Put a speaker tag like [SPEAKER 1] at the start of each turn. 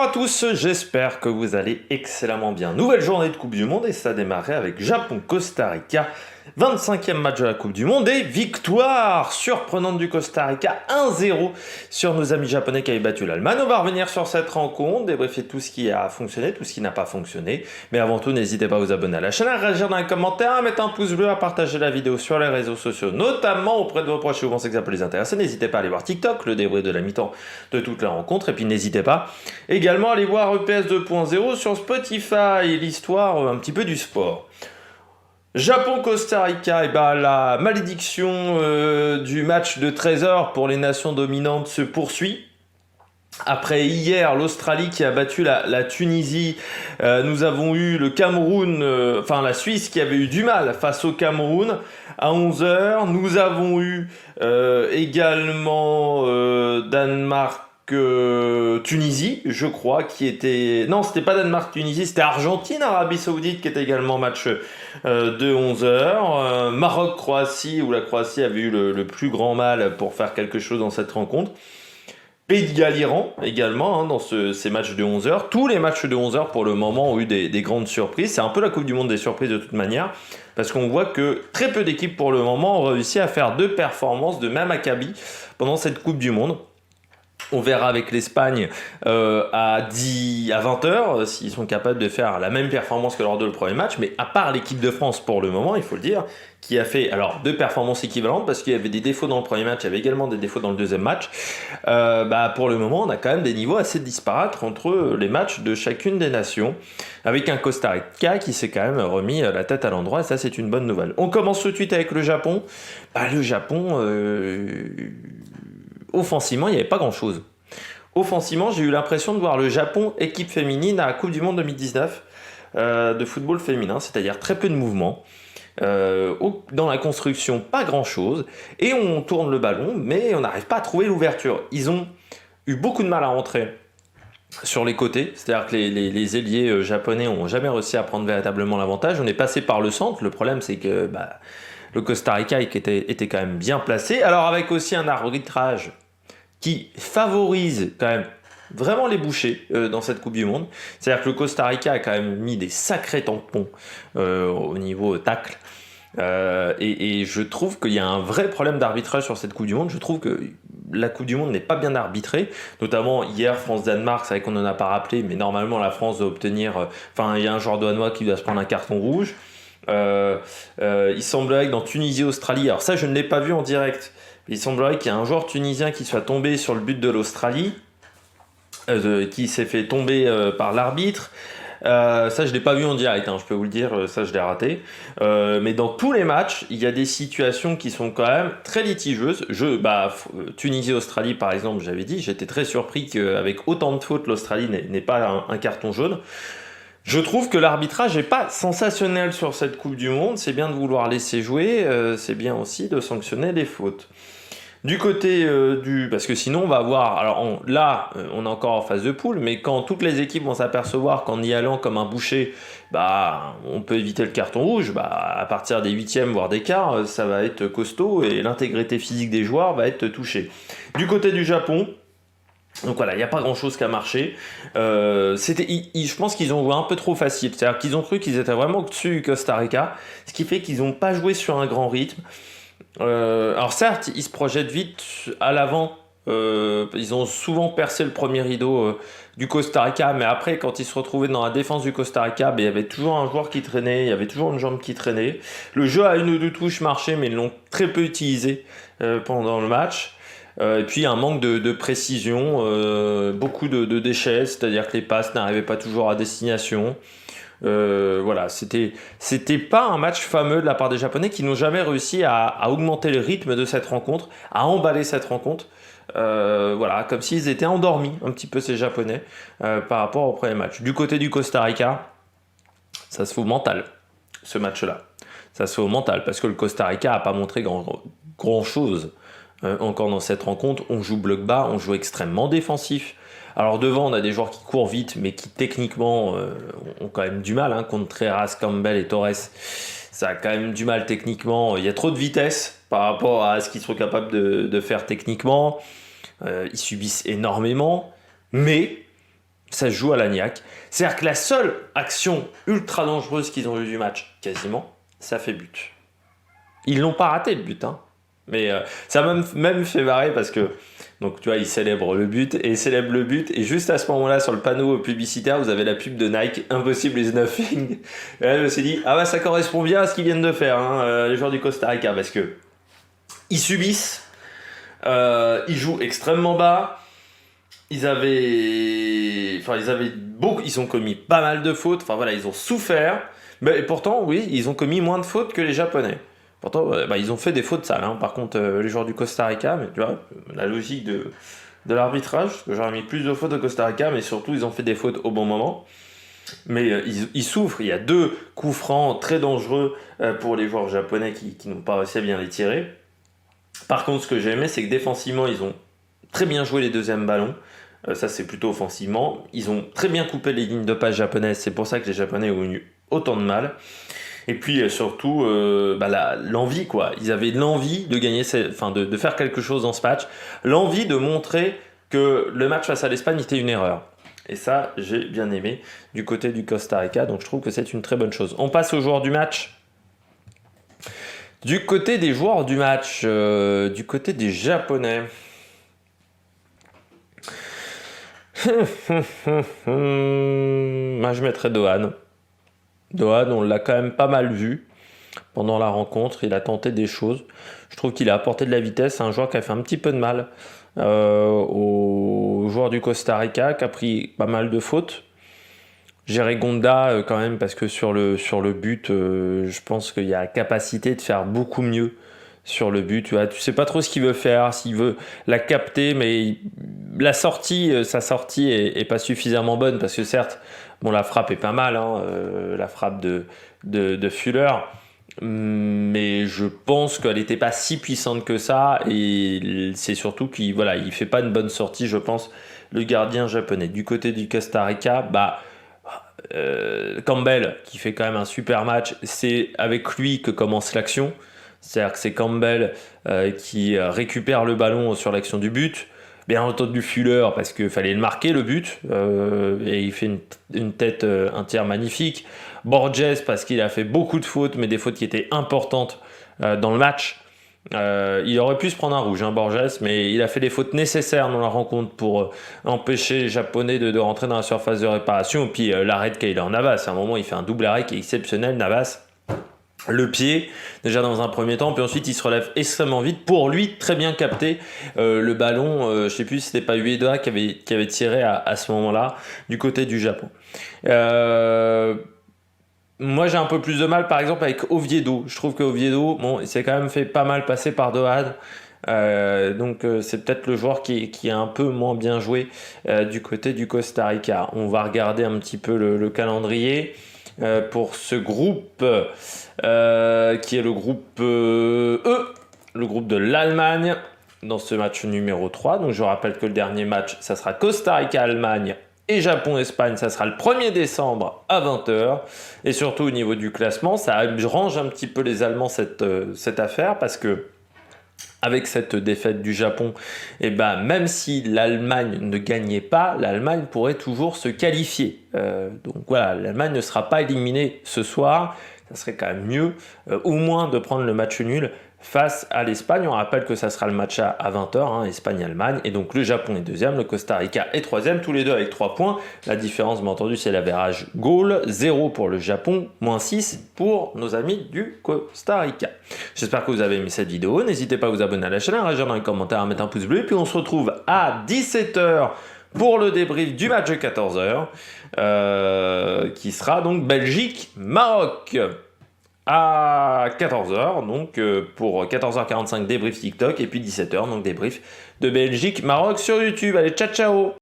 [SPEAKER 1] à tous, j'espère que vous allez excellemment bien. Nouvelle journée de Coupe du Monde et ça a démarré avec Japon-Costa Rica. 25e match de la Coupe du Monde et victoire surprenante du Costa Rica 1-0 sur nos amis japonais qui avaient battu l'Allemagne. On va revenir sur cette rencontre, débriefer tout ce qui a fonctionné, tout ce qui n'a pas fonctionné. Mais avant tout, n'hésitez pas à vous abonner à la chaîne, à réagir dans les commentaires, à mettre un pouce bleu, à partager la vidéo sur les réseaux sociaux, notamment auprès de vos proches si vous pensez que ça peut les intéresser. N'hésitez pas à aller voir TikTok, le débrief de la mi-temps de toute la rencontre. Et puis n'hésitez pas également à aller voir EPS 2.0 sur Spotify, l'histoire un petit peu du sport. Japon-Costa Rica, et ben la malédiction du match de 13h pour les nations dominantes se poursuit. Après hier, l'Australie qui a battu la Tunisie, nous avons eu le Cameroun, la Suisse qui avait eu du mal face au Cameroun à 11h. Nous avons eu également Danemark. Tunisie, je crois, qui était... Non, c'était pas Danemark-Tunisie, c'était Argentine-Arabie Saoudite qui était également match de 11h. Maroc-Croatie, où la Croatie avait eu le plus grand mal pour faire quelque chose dans cette rencontre. Pays de Galles-Iran également dans ces matchs de 11h. Tous les matchs de 11h pour le moment ont eu des grandes surprises. C'est un peu la Coupe du Monde des surprises de toute manière, parce qu'on voit que très peu d'équipes pour le moment ont réussi à faire deux performances de même acabit pendant cette Coupe du Monde. On verra avec l'Espagne à 20h s'ils sont capables de faire la même performance que lors de le premier match. Mais à part l'équipe de France pour le moment, il faut le dire, qui a fait alors deux performances équivalentes parce qu'il y avait des défauts dans le premier match, il y avait également des défauts dans le deuxième match. Pour le moment, on a quand même des niveaux assez disparates entre les matchs de chacune des nations, avec un Costa Rica qui s'est quand même remis la tête à l'endroit, et ça c'est une bonne nouvelle. On commence tout de suite avec le Japon. Le Japon... offensivement, il n'y avait pas grand-chose. Offensivement, j'ai eu l'impression de voir le Japon équipe féminine à la Coupe du Monde 2019 de football féminin, c'est-à-dire très peu de mouvements. Dans la construction, pas grand-chose. Et on tourne le ballon, mais on n'arrive pas à trouver l'ouverture. Ils ont eu beaucoup de mal à rentrer sur les côtés, c'est-à-dire que les ailiers japonais n'ont jamais réussi à prendre véritablement l'avantage. On est passé par le centre. Le problème, c'est que... le Costa Rica était quand même bien placé. Alors avec aussi un arbitrage qui favorise quand même vraiment les bouchers dans cette Coupe du Monde. C'est-à-dire que le Costa Rica a quand même mis des sacrés tampons au niveau tacle. Et je trouve qu'il y a un vrai problème d'arbitrage sur cette Coupe du Monde. Je trouve que la Coupe du Monde n'est pas bien arbitrée, notamment hier France-Danemark, c'est vrai qu'on n'en a pas rappelé, mais normalement la France doit obtenir... il y a un joueur danois qui doit se prendre un carton rouge. Il semblerait que dans Tunisie-Australie, alors ça je ne l'ai pas vu en direct, il semblerait qu'il y a un joueur tunisien qui soit tombé sur le but de l'Australie, qui s'est fait tomber par l'arbitre. Ça je ne l'ai pas vu en direct, je peux vous le dire, ça je l'ai raté. Mais dans tous les matchs, il y a des situations qui sont quand même très litigieuses. Tunisie-Australie par exemple, j'avais dit, j'étais très surpris qu'avec autant de fautes, l'Australie n'ait pas un carton jaune. Je trouve que l'arbitrage n'est pas sensationnel sur cette Coupe du Monde. C'est bien de vouloir laisser jouer, c'est bien aussi de sanctionner les fautes. Du côté parce que sinon on va avoir... Alors on est encore en phase de poule, mais quand toutes les équipes vont s'apercevoir qu'en y allant comme un boucher, on peut éviter le carton rouge, à partir des 8e voire des quarts, ça va être costaud et l'intégrité physique des joueurs va être touchée. Du côté du Japon... Donc voilà, il n'y a pas grand chose qui a marché. Je pense qu'ils ont joué un peu trop facile. C'est-à-dire qu'ils ont cru qu'ils étaient vraiment au-dessus du Costa Rica, ce qui fait qu'ils n'ont pas joué sur un grand rythme. Alors certes, ils se projettent vite à l'avant. Ils ont souvent percé le premier rideau du Costa Rica, mais après, quand ils se retrouvaient dans la défense du Costa Rica, il y avait toujours un joueur qui traînait, il y avait toujours une jambe qui traînait. Le jeu à une ou deux touches marchait, mais ils l'ont très peu utilisé pendant le match. Et puis un manque de précision, beaucoup de déchets, c'est-à-dire que les passes n'arrivaient pas toujours à destination. C'était pas un match fameux de la part des Japonais qui n'ont jamais réussi à augmenter le rythme de cette rencontre, à emballer cette rencontre. Comme s'ils étaient endormis un petit peu ces Japonais par rapport au premier match. Du côté du Costa Rica, ça se fait au mental, ce match-là. Ça se fait au mental parce que le Costa Rica n'a pas montré grand-chose. Encore dans cette rencontre, on joue bloc bas, on joue extrêmement défensif. Alors devant, on a des joueurs qui courent vite, mais qui techniquement ont quand même du mal. Contre Treras, Campbell et Torres, ça a quand même du mal techniquement. Il y a trop de vitesse par rapport à ce qu'ils sont capables de faire techniquement. Ils subissent énormément, mais Ça se joue à l'agnac. C'est-à-dire que la seule action ultra dangereuse qu'ils ont eue du match, quasiment, ça fait but. Ils l'ont pas raté le but, hein. Mais ça m'a même fait marrer parce que, donc tu vois, ils célèbrent le but et ils célèbrent le but. Et juste à ce moment-là, sur le panneau publicitaire, vous avez la pub de Nike, Impossible is nothing. Et là, je me suis dit, ah bah ça correspond bien à ce qu'ils viennent de faire, hein, les joueurs du Costa Rica, parce que ils subissent, ils jouent extrêmement bas. Ils ont commis pas mal de fautes. Enfin voilà, ils ont souffert. Mais pourtant, oui, ils ont commis moins de fautes que les Japonais. Pourtant, ils ont fait des fautes sales, hein. Par contre, les joueurs du Costa Rica, mais tu vois, la logique de l'arbitrage, parce que j'aurais mis plus de fautes au Costa Rica, mais surtout, ils ont fait des fautes au bon moment. Mais ils souffrent. Il y a 2 coups francs très dangereux pour les joueurs japonais qui n'ont pas réussi à bien les tirer. Par contre, ce que j'ai aimé, c'est que défensivement, ils ont très bien joué les deuxièmes ballons. Ça, c'est plutôt offensivement. Ils ont très bien coupé les lignes de passe japonaises. C'est pour ça que les Japonais ont eu autant de mal. Et puis surtout, l'envie, quoi. Ils avaient l'envie de gagner, de faire quelque chose dans ce match. L'envie de montrer que le match face à l'Espagne était une erreur. Et ça, j'ai bien aimé du côté du Costa Rica. Donc je trouve que c'est une très bonne chose. On passe aux joueurs du match. Du côté des joueurs du match, du côté des Japonais. Moi, je mettrais Dohan. Dohan, on l'a quand même pas mal vu pendant la rencontre. Il a tenté des choses. Je trouve qu'il a apporté de la vitesse. C'est un joueur qui a fait un petit peu de mal aux joueurs du Costa Rica, qui a pris pas mal de fautes. Gérer Gonda quand même, parce que sur le but, je pense qu'il y a la capacité de faire beaucoup mieux sur le but. Tu sais pas trop ce qu'il veut faire, s'il veut la capter, mais sa sortie est pas suffisamment bonne, parce que certes, bon, la frappe est pas mal, hein, la frappe de Fuller, mais je pense qu'elle n'était pas si puissante que ça, et c'est surtout qu'il fait pas une bonne sortie, je pense, le gardien japonais. Du côté du Costa Rica, Campbell, qui fait quand même un super match, c'est avec lui que commence l'action. C'est-à-dire que c'est Campbell qui récupère le ballon sur l'action du but. Bien entendu Fuller, parce qu'il fallait le marquer le but, et il fait une tête, un tir magnifique. Borges, parce qu'il a fait beaucoup de fautes, mais des fautes qui étaient importantes dans le match. Il aurait pu se prendre un rouge, hein, Borges, mais il a fait les fautes nécessaires dans la rencontre pour empêcher les Japonais de rentrer dans la surface de réparation. Et puis l'arrêt de Keylor Navas, à un moment il fait un double arrêt qui est exceptionnel, Navas. Le pied, déjà dans un premier temps, puis ensuite il se relève extrêmement vite pour lui très bien capter le ballon. Je sais plus si c'était pas Ueda qui avait tiré à ce moment-là du côté du Japon. Moi j'ai un peu plus de mal par exemple avec Oviedo. Je trouve que Oviedo, bon, il s'est quand même fait pas mal passer par Dohan. Donc c'est peut-être le joueur qui a un peu moins bien joué du côté du Costa Rica. On va regarder un petit peu le calendrier pour ce groupe qui est le groupe E, le groupe de l'Allemagne dans ce match numéro 3. Donc je rappelle que le dernier match, ça sera Costa Rica-Allemagne et Japon-Espagne, ça sera le 1er décembre à 20h. Et surtout au niveau du classement, ça range un petit peu les Allemands cette affaire, parce que avec cette défaite du Japon, même si l'Allemagne ne gagnait pas, l'Allemagne pourrait toujours se qualifier. Donc voilà, l'Allemagne ne sera pas éliminée ce soir. Ça serait quand même mieux, au moins, de prendre le match nul face à l'Espagne. On rappelle que ça sera le match à 20h, hein, Espagne-Allemagne. Et donc le Japon est deuxième, le Costa Rica est troisième, tous les deux avec 3 points. La différence, bien entendu, c'est l'average goal. 0 pour le Japon, moins 6 pour nos amis du Costa Rica. J'espère que vous avez aimé cette vidéo. N'hésitez pas à vous abonner à la chaîne, à réagir dans les commentaires, à mettre un pouce bleu. Et puis on se retrouve à 17h pour le débrief du match de 14h, qui sera donc Belgique-Maroc à 14h, donc pour 14h45 débrief TikTok, et puis 17h, donc débrief de Belgique-Maroc sur YouTube. Allez, ciao ciao!